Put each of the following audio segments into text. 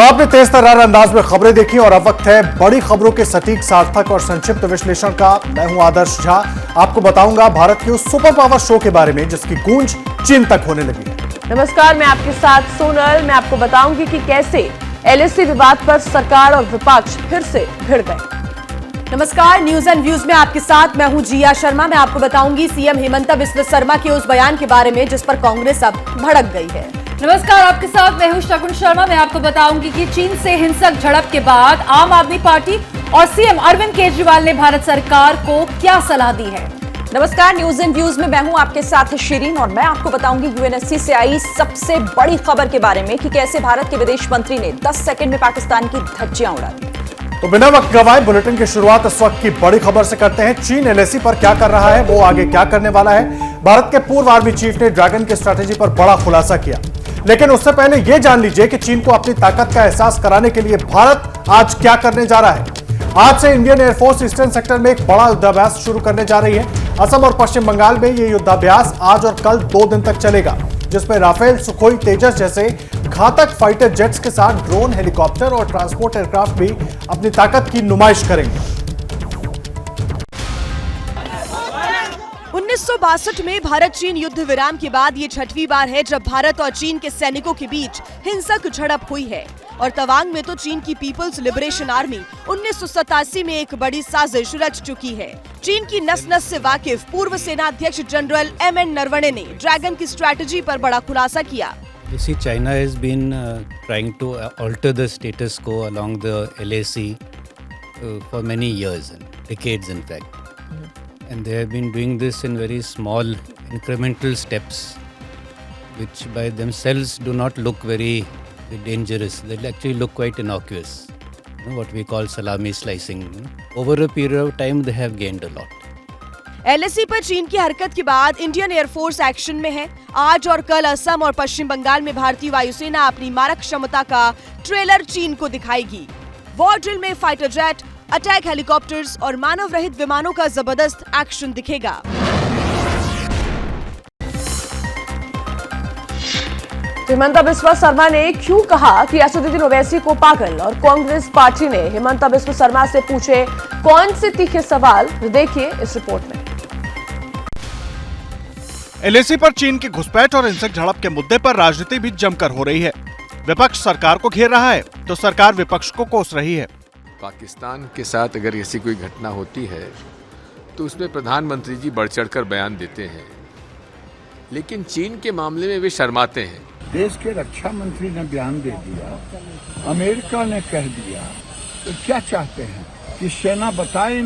तो आपने तेज तर्रार अंदाज में खबरें देखी और अब वक्त है बड़ी खबरों के सटीक, सार्थक और संक्षिप्त विश्लेषण का। मैं हूं आदर्श झा। आपको बताऊंगा भारत के उस सुपर पावर शो के बारे में जिसकी गूंज चीन तक होने लगी है। नमस्कार, मैं आपके साथ सोनल। मैं आपको बताऊंगी कि कैसे एलएसी विवाद पर सरकार और विपक्ष फिर से भिड़ गए। नमस्कार, न्यूज एंड व्यूज में आपके साथ मैं हूं जिया शर्मा। मैं आपको बताऊंगी सीएम हेमंता बिस्वा शर्मा के उस बयान के बारे में जिस पर कांग्रेस अब भड़क गई है। नमस्कार, आपके साथ मैं हूं शगुन शर्मा। मैं आपको बताऊंगी कि चीन से हिंसक झड़प के बाद आम आदमी पार्टी और सीएम अरविंद केजरीवाल ने भारत सरकार को क्या सलाह दी है। नमस्कार, न्यूज एंड व्यूज में मैं हूं आपके साथ शिरीन और मैं आपको बताऊंगी यूएनएससी से आई सबसे बड़ी खबर के बारे में कि कैसे भारत के विदेश मंत्री ने 10 सेकंड में पाकिस्तान की धज्जियां उड़ा दी। तो बिना वक्त गवाए बुलेटिन की शुरुआत इस वक्त की बड़ी खबर से करते हैं। चीन एलएसी पर क्या कर रहा है, वो आगे क्या करने वाला है। भारत के पूर्व आर्मी चीफ ने ड्रैगन की स्ट्रैटेजी पर बड़ा खुलासा किया, लेकिन उससे पहले यह जान लीजिए कि चीन को अपनी ताकत का एहसास कराने के लिए भारत आज क्या करने जा रहा है। आज से इंडियन एयरफोर्स ईस्टर्न सेक्टर में एक बड़ा युद्धाभ्यास शुरू करने जा रही है। असम और पश्चिम बंगाल में यह युद्धाभ्यास आज और कल 2 दिन तक चलेगा, जिसमें राफेल, सुखोई, तेजस जैसे घातक फाइटर जेट्स के साथ ड्रोन, हेलीकॉप्टर और ट्रांसपोर्ट एयरक्राफ्ट भी अपनी ताकत की नुमाइश करेंगे। 1962 में भारत चीन युद्ध विराम के बाद ये 6वीं बार है जब भारत और चीन के सैनिकों के बीच हिंसक झड़प हुई है। और तवांग में तो चीन की पीपल्स लिबरेशन आर्मी 1987 में एक बड़ी साजिश रच चुकी है। चीन की नस नस से वाकिफ पूर्व सेना अध्यक्ष जनरल एम.एन. नरवणे ने ड्रैगन की स्ट्रैटेजी पर बड़ा खुलासा किया। You see, China has been trying to alter the status quo along the LAC for many years, decades in fact. And they have been doing this in very small incremental steps, which by themselves do not look very dangerous. They actually look quite innocuous. You know, what we call salami slicing. Over a period of time, they have gained a lot. LAC पर चीन की हरकत के बाद Indian air force action में है। आज और कल असम और पश्चिम बंगाल में भारतीय वायुसेना अपनी मारक क्षमता का ट्रेलर चीन को दिखाएगी। वॉर ड्रिल में फाइटर जेट, अटैक हेलीकॉप्टर्स और मानव रहित विमानों का जबरदस्त एक्शन दिखेगा। हेमंता बिस्वा शर्मा ने क्यों कहा कि असदुद्दीन ओवैसी को पागल, और कांग्रेस पार्टी ने हेमंता बिस्वा शर्मा से पूछे कौन से तीखे सवाल, देखिए इस रिपोर्ट में। एलएसी पर चीन की घुसपैठ और हिंसक झड़प के मुद्दे पर राजनीति भी जमकर हो रही है। विपक्ष सरकार को घेर रहा है तो सरकार विपक्ष को कोस रही है। पाकिस्तान के साथ अगर ऐसी कोई घटना होती है तो उसमें प्रधानमंत्री जी बढ़ चढ़कर बयान देते हैं, लेकिन चीन के मामले में वे शर्माते हैं। देश के रक्षा मंत्री ने बयान दे दिया, अमेरिका ने कह दिया, तो क्या चाहते हैं कि सेना बताए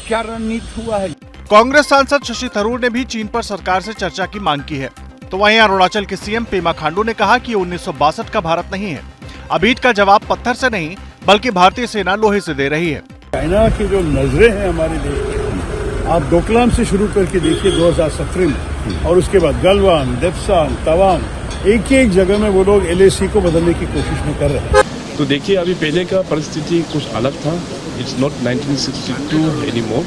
क्या रणनीति हुआ है। कांग्रेस सांसद शशि थरूर ने भी चीन पर सरकार से चर्चा की मांग की है। तो वहीं अरुणाचल के सीएम पेमा खांडू ने कहा कि 1962 का भारत नहीं है। अबीट का जवाब पत्थर से नहीं बल्कि भारतीय सेना लोहे से दे रही है। चाइना की जो नजरें हैं हमारे देश में, आप डोकलाम से शुरू करके देखिए 2017 में, और उसके बाद गलवान, देप्सांग, तवांग, एक जगह में वो लोग एलएसी को बदलने की कोशिश में कर रहे हैं। तो देखिए, अभी पहले का परिस्थिति कुछ अलग था। It's not 1962 anymore.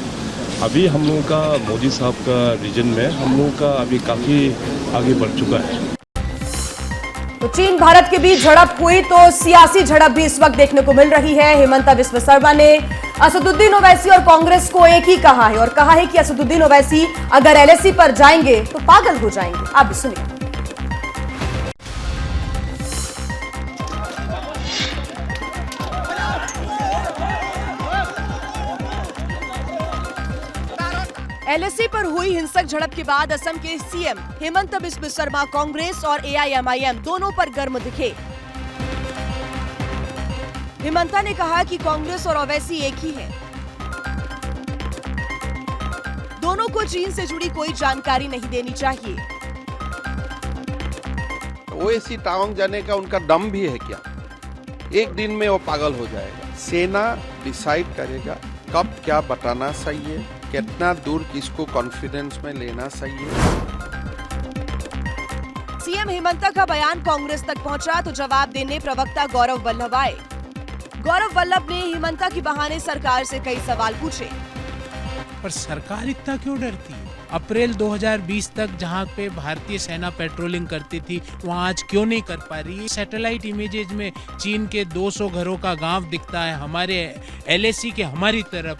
अभी हम लोगों का मोदी साहब का रीजन में हम लोगों का अभी काफी आगे बढ़ चुका है। तो चीन भारत के बीच झड़प हुई तो सियासी झड़प भी इस वक्त देखने को मिल रही है। हेमंता बिस्वा शर्मा ने असदुद्दीन ओवैसी और कांग्रेस को एक ही कहा है, और कहा है कि असदुद्दीन ओवैसी अगर एलएसी पर जाएंगे तो पागल हो जाएंगे। आप भी सुनिए। एलएसी पर हुई हिंसक झड़प के बाद असम के सीएम हेमंता बिस्वा शर्मा कांग्रेस और एआईएमआईएम दोनों पर गर्म दिखे। हेमंता ने कहा कि कांग्रेस और ओवैसी एक ही है। दोनों को चीन से जुड़ी कोई जानकारी नहीं देनी चाहिए। ओवैसी टावांग जाने का उनका दम भी है क्या? एक दिन में वो पागल हो जाएगा। सेना डिसाइड करेगा कब क्या बताना चाहिए, कितना दूर किसको कॉन्फिडेंस में लेना चाहिए। सीएम हेमंता का बयान कांग्रेस तक पहुंचा तो जवाब देने प्रवक्ता गौरव वल्लभ आए। गौरव वल्लभ ने हेमंता के बहाने सरकार से कई सवाल पूछे। पर सरकार इतना क्यों डरती है? अप्रैल 2020 तक जहां पे भारतीय सेना पेट्रोलिंग करती थी वहां आज क्यों नहीं कर पा रही? सैटेलाइट इमेजेज में चीन के 200 घरों का गांव दिखता है हमारे एलएसी के हमारी तरफ।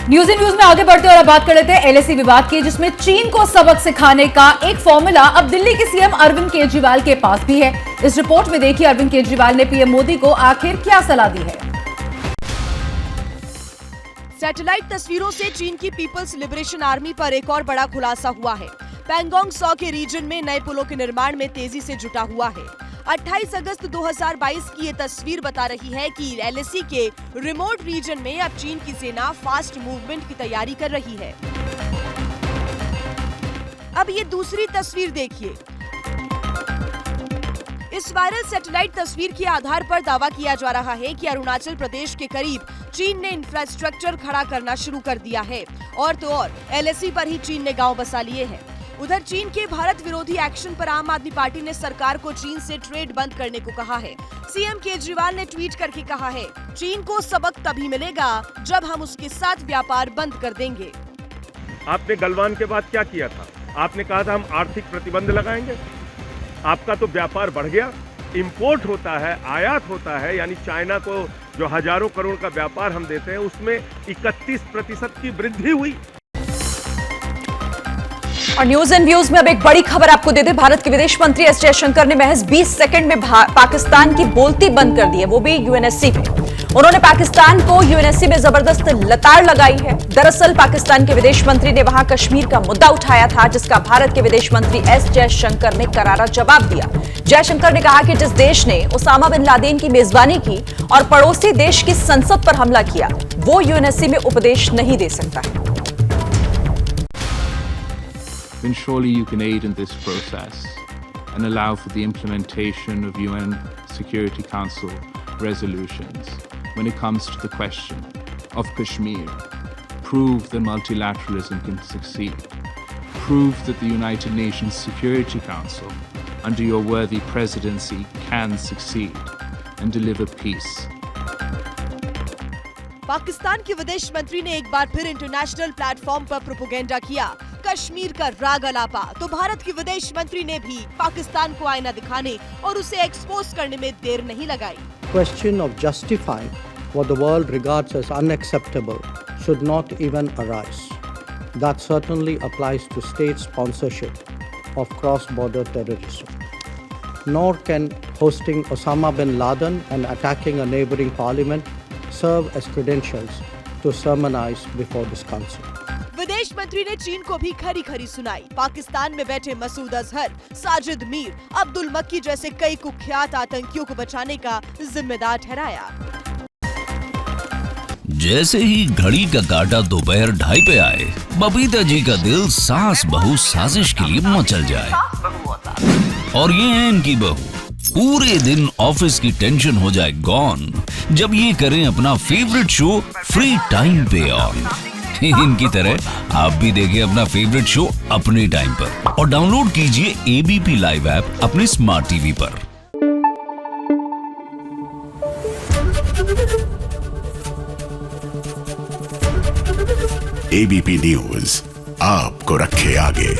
न्यूज इन व्यूज में आगे बढ़ते और अब बात कर लेते हैं एलएसी विवाद की, जिसमें चीन को सबक सिखाने का एक फॉर्मूला अब दिल्ली के सीएम अरविंद केजरीवाल के पास भी है। इस रिपोर्ट में देखिए अरविंद केजरीवाल ने पीएम मोदी को आखिर क्या सलाह दी है। सैटेलाइट तस्वीरों से चीन की पीपल्स लिबरेशन आर्मी पर एक और बड़ा खुलासा हुआ है। पैंगोंग सौ के रीजन में नए पुलों के निर्माण में तेजी से जुटा हुआ है। 28 अगस्त 2022 की ये तस्वीर बता रही है कि एलएसी के रिमोट रीजन में अब चीन की सेना फास्ट मूवमेंट की तैयारी कर रही है। अब ये दूसरी तस्वीर देखिए। इस वायरल सैटेलाइट तस्वीर के आधार पर दावा किया जा रहा है कि अरुणाचल प्रदेश के करीब चीन ने इंफ्रास्ट्रक्चर खड़ा करना शुरू कर दिया है और तो और एलएसी पर ही चीन ने गांव बसा लिए हैं। उधर चीन के भारत विरोधी एक्शन पर आम आदमी पार्टी ने सरकार को चीन से ट्रेड बंद करने को कहा है। सीएम केजरीवाल ने ट्वीट करके कहा है, चीन को सबक तभी मिलेगा जब हम उसके साथ व्यापार बंद कर देंगे। आपने गलवान के बाद क्या किया था? आपने कहा था हम आर्थिक प्रतिबंध लगाएंगे। आपका तो व्यापार बढ़ गया, इंपोर्ट होता है, आयात होता है, यानी चाइना को जो हजारों करोड़ का व्यापार हम देते हैं उसमें 31% की वृद्धि हुई। और न्यूज एंड व्यूज में अब एक बड़ी खबर आपको दे दे। भारत के विदेश मंत्री एस जयशंकर ने महज 20 सेकंड में पाकिस्तान की बोलती बंद कर दी है, वो भी यूएनएससी में। उन्होंने पाकिस्तान को यूएनएससी में जबरदस्त लताड़ लगाई है। दरअसल पाकिस्तान के विदेश मंत्री ने वहां कश्मीर का मुद्दा उठाया था, जिसका भारत के विदेश मंत्री एस जयशंकर ने करारा जवाब दिया। जयशंकर ने कहा कि जिस देश ने ओसामा बिन लादेन की मेजबानी की और पड़ोसी देश की संसद पर हमला किया, वो यूएनएससी में उपदेश नहीं दे सकता है। then surely you can aid in this process and allow for the implementation of UN Security Council resolutions when it comes to the question of Kashmir. Prove that multilateralism can succeed. Prove that the United Nations Security Council, under your worthy presidency, can succeed and deliver peace. Pakistan के विदेश मंत्री ने एक बार फिर international platform पर propaganda किया, कश्मीर का राग अलापा। तो भारत के विदेश मंत्री ने भी पाकिस्तान को आईना दिखाने और उसे एक्सपोज करने में देर नहीं लगाई। Question of justifying what the world regards as unacceptable should not even arise. That certainly applies to state sponsorship of cross-border terrorism. Nor can hosting Osama bin Laden and attacking a neighboring parliament serve as credentials to sermonize before this council. विदेश मंत्री ने चीन को भी खरी खरी सुनाई। पाकिस्तान में बैठे मसूद अजहर, साजिद मीर, अब्दुल मक्की जैसे कई कुख्यात आतंकियों को बचाने का जिम्मेदार ठहराया। जैसे ही घड़ी का काटा दोपहर 2:30 पे आए, बबीता जी का दिल सास बहू साजिश के लिए मचल जाए। और ये है इनकी बहू, पूरे दिन ऑफिस की टेंशन हो जाए गॉन जब ये करें अपना फेवरेट शो फ्री टाइम पे ऑन। इनकी तरह आप भी देखें अपना फेवरेट शो अपने टाइम पर और डाउनलोड कीजिए एबीपी लाइव ऐप अपने स्मार्ट टीवी पर। एबीपी न्यूज आपको रखे आगे।